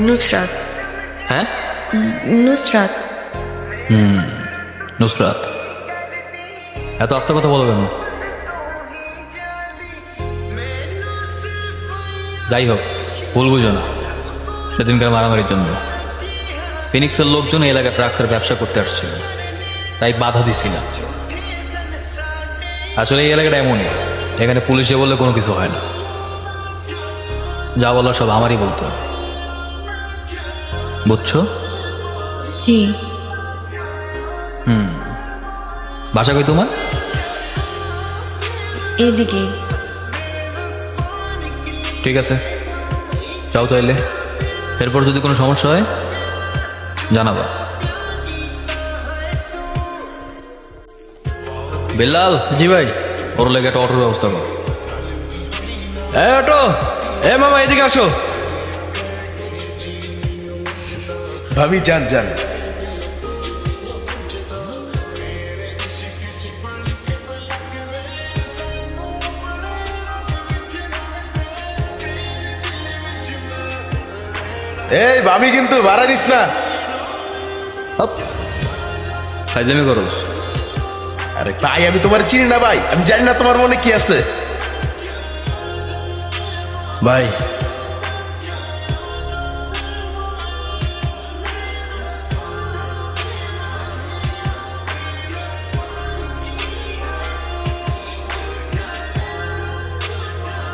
নুসরাত। হ্যাঁ নুসরাত। নুসরাত, এত আস্তে কথা বলো কেন? যাই হোক, ভুল বুঝো না, সেদিনকার মারামারির জন্য ফিনিক্সের লোকজন এই এলাকায় ট্রাক্সের ব্যবসা করতে আসছিল, তাই বাধা দিছিলাম। আসলে এই এলাকাটা এমনই, এখানে পুলিশে বললে কোনো কিছু হয় না, যা বলার সব আমারই বলতে হবে, বুঝছো? জি। বাসা কই তোমার? এদিকে। ঠিক আছে, যাও তাইলে। এরপর যদি কোনো সমস্যা হয় জানাবা। বেলাল। জি ভাই। ওর লেগে একটা অটোর ব্যবস্থা কর। অটো, মামা এদিকে আসো। ভাবি যান যান। এই ভাবি কিন্তু ভাড়া নিস না। ফাইজলামি করোস? আরে ভাই, আমি তোমার চিনি না ভাই, আমি জানি না তোমার মনে কি আছে। ভাই